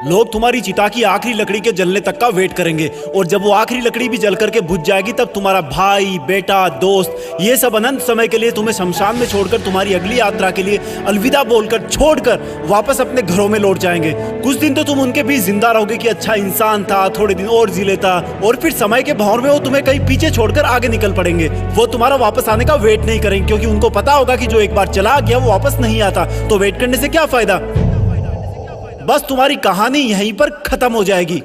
लोग तुम्हारी चिता की आखिरी लकड़ी के जलने तक का वेट करेंगे और जब वो आखिरी लकड़ी भी जल करके बुझ जाएगी तब तुम्हारा भाई, बेटा, दोस्त ये सब अनंत समय के लिए तुम्हें शमशान में छोड़कर तुम्हारी अगली यात्रा के लिए अलविदा बोलकर छोड़कर वापस अपने घरों में लौट जाएंगे। कुछ दिन तो तुम उनके बीच जिंदा रहोगे कि अच्छा इंसान था, थोड़े दिन और जी लेता, और फिर समय के भंवर में वो तुम्हें कहीं पीछे छोड़कर आगे निकल पड़ेंगे। वो तुम्हारा वापस आने का वेट नहीं करेंगे क्योंकि उनको पता होगा कि जो एक बार चला गया वो वापस नहीं आता, तो वेट करने से क्या फायदा। बस तुम्हारी कहानी यहीं पर खत्म हो जाएगी।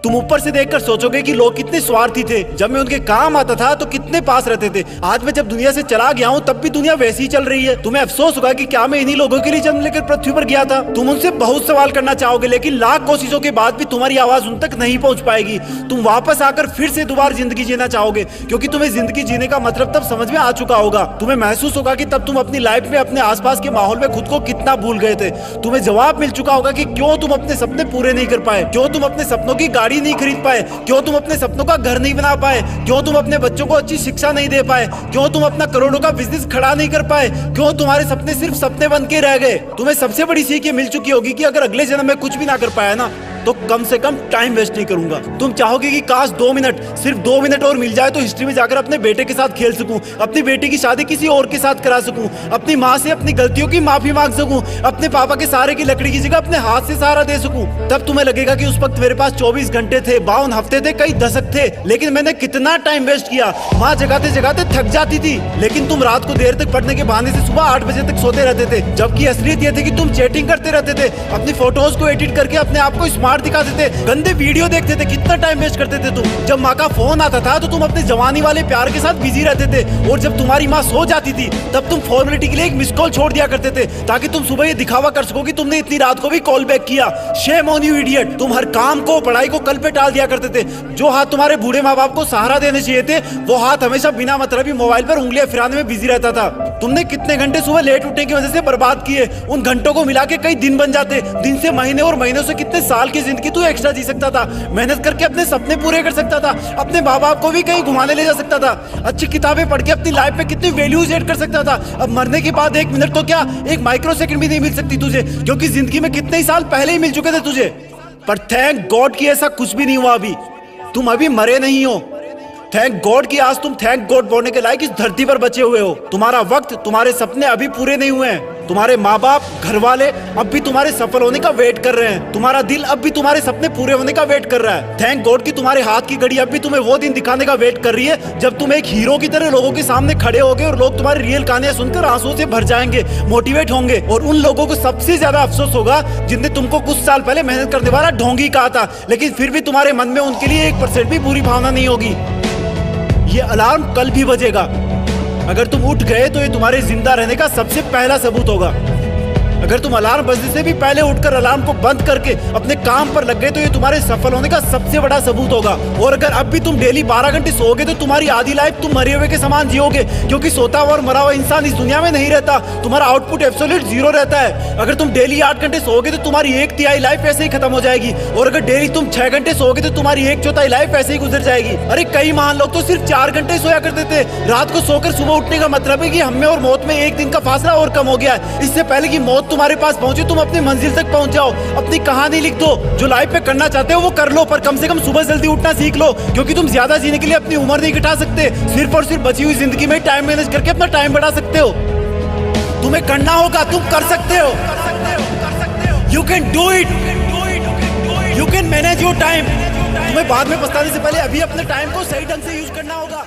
तुम ऊपर से देखकर सोचोगे कि लोग कितने स्वार्थी थे, जब मैं उनके काम आता था तो कितने पास रहते थे। आज मैं जब दुनिया से चला गया हूँ तब भी दुनिया वैसी ही चल रही है। तुम्हें अफसोस होगा कि क्या मैं इन्हीं लोगों के लिए जन्म लेकर पृथ्वी पर गया था। तुम उनसे बहुत सवाल करना चाहोगे लेकिन लाख कोशिशों के बाद भी तुम्हारी आवाज उन तक नहीं पहुंच पाएगी। तुम वापस आकर फिर से दोबारा जिंदगी जीना चाहोगे क्योंकि तुम्हें जिंदगी जीने का मतलब तब समझ में आ चुका होगा। तुम्हें महसूस होगा कि तब तुम अपनी लाइफ में अपने आसपास के माहौल में खुद को कितना भूल गए थे। तुम्हें जवाब मिल चुका होगा कि क्यों तुम अपने सपने पूरे नहीं कर पाए, क्यों तुम अपने सपनों की गाड़ी नहीं खरीद पाए, क्यों तुम अपने सपनों का घर नहीं बना पाए, क्यों तुम अपने बच्चों को अच्छी शिक्षा नहीं दे पाए, क्यों तुम अपना करोड़ों का बिजनेस खड़ा नहीं कर पाए, क्यों तुम्हारे सपने सिर्फ सपने बन के रह गए। तुम्हें सबसे बड़ी सीख ये मिल चुकी होगी कि अगर अगले जन्म में कुछ भी ना कर पाया ना तो कम से कम टाइम वेस्ट नहीं करूंगा। तुम चाहोगे कि काश 2 मिनट, सिर्फ 2 मिनट और मिल जाए तो हिस्ट्री में जाकर अपने बेटे के साथ खेल सकूं, अपनी बेटी की शादी किसी और के साथ करा सकूं, अपनी माँ से अपनी गलतियों की माफी मांग सकूं, अपने पापा के सहारे की लकड़ी की जगह अपने हाथ से सहारा दे सकूं। तब तुम्हें लगेगा कि उस वक्त मेरे पास 24 घंटे थे, 52 हफ्ते थे, कई दशक थे, लेकिन मैंने कितना टाइम वेस्ट किया। माँ जगाते जगाते थक जाती थी लेकिन तुम रात को देर तक पढ़ने के बहाने से सुबह 8 बजे तक सोते रहते थे, जबकि असलियत ये थी कि तुम चैटिंग करते रहते थे, अपनी फोटोज को एडिट करके अपने आप को स्मार्ट दिखाते थे, गंदे वीडियो देखते थे। कितना टाइम वेस्ट करते थे तुम। जब माँ का फोन आता था तो तुम अपने जवानी वाले प्यार के साथ बिजी रहते थे और जब तुम्हारी माँ सो जाती थी तब तुम फॉर्मेलिटी के लिए एक मिस कॉल छोड़ दिया करते थे ताकि तुम सुबह ये दिखावा कर सको कि तुमने इतनी रात को भी कॉल बैक किया। Shame on you idiot. तुम हर काम को, पढ़ाई को कल पे टाल दिया करते थे। जो हाथ तुम्हारे बूढ़े माँ बाप को सहारा देने चाहिए थे वो हाथ हमेशा बिना मतलब मोबाइल पर उंगलियां फिराने में बिजी रहता था। तुमने कितने घंटे सुबह लेट उठने की वजह से बर्बाद किए। उन घंटों को मिला के कई दिन बन जाते। दिन से महीने और महीनों से कितने साल की जिंदगी तू एक्स्ट्रा जी सकता था। मेहनत करके अपने सपने पूरे कर सकता था, अपने माँ बाप को भी कहीं घुमाने ले जा सकता था, अच्छी किताबें पढ़ के अपनी लाइफ में कितनी वैल्यूज ऐड कर सकता था। अब मरने के बाद 1 मिनट तो क्या, 1 माइक्रो सेकंड भी नहीं मिल सकती तुझे, क्योंकि जिंदगी में कितने ही साल पहले ही मिल चुके थे तुझे। पर थैंक गॉड कि ऐसा कुछ भी नहीं हुआ। अभी तुम अभी मरे नहीं हो। थैंक गॉड कि आज तुम थैंक गॉड बोलने के लायक इस धरती पर बचे हुए हो। तुम्हारा वक्त, तुम्हारे सपने अभी पूरे नहीं हुए हैं। तुम्हारे माँ बाप, घर वाले अब भी तुम्हारे सफल होने का वेट कर रहे हैं। तुम्हारा दिल अब भी तुम्हारे सपने पूरे होने का वेट कर रहा है। थैंक गॉड कि तुम्हारे हाथ की घड़ी अब भी तुम्हें वो दिन दिखाने का वेट कर रही है जब तुम एक हीरो की तरह लोगों के सामने खड़े होगे और लोग तुम्हारी रियल कहानियां सुनकर आंसुओं से भर जाएंगे, मोटिवेट होंगे। और उन लोगों को सबसे ज्यादा अफसोस होगा जिनने तुमको कुछ साल पहले मेहनत करने वाला ढोंगी कहा था, लेकिन फिर भी तुम्हारे मन में उनके लिए 1% भी बुरी भावना नहीं होगी। ये अलार्म कल भी बजेगा। अगर तुम उठ गए तो ये तुम्हारे जिंदा रहने का सबसे पहला सबूत होगा। अगर तुम अलार्म बजने से भी पहले उठकर अलार्म को बंद करके अपने काम पर लग गए तो ये तुम्हारे सफल होने का सबसे बड़ा सबूत होगा। और अगर अब भी तुम डेली 12 घंटे सोओगे तो तुम्हारी आधी लाइफ तुम मरे हुए के समान जियोगे, क्योंकि सोता हुआ और मरा हुआ इंसान इस दुनिया में नहीं रहता। तुम्हारा आउटपुट एब्सोल्यूट 0 रहता है। अगर तुम डेली 8 घंटे सोओगे तो तुम्हारी 1/3 लाइफ ऐसे ही खत्म हो जाएगी, और अगर डेली तुम 6 घंटे सोओगे तो तुम्हारी 1/4 लाइफ ऐसे ही गुजर जाएगी। अरे कई महान लोग तो सिर्फ 4 घंटे सोया करते थे। रात को सोकर सुबह उठने का मतलब है कि हमें और मौत में 1 दिन का फासला और कम हो गया है। इससे पहले कि मौत तुम्हारे पास पहुंचे तुम अपनी मंजिल तक पहुंच जाओ। अपनी कहानी लिख दो। जो लाइफ में करना चाहते हो वो कर लो, पर कम से कम सुबह जल्दी उठना सीख लो, क्योंकि तुम ज्यादा जीने के लिए अपनी उम्र नहीं घटा सकते। सिर्फ और सिर्फ बची हुई जिंदगी में टाइम मैनेज करके अपना टाइम बढ़ा सकते हो। तुम्हें करना होगा, तुम कर सकते हो। You can do it, you can manage your time. तुम्हें बाद में पछताने से पहले अभी अपने टाइम को सही ढंग से यूज करना होगा।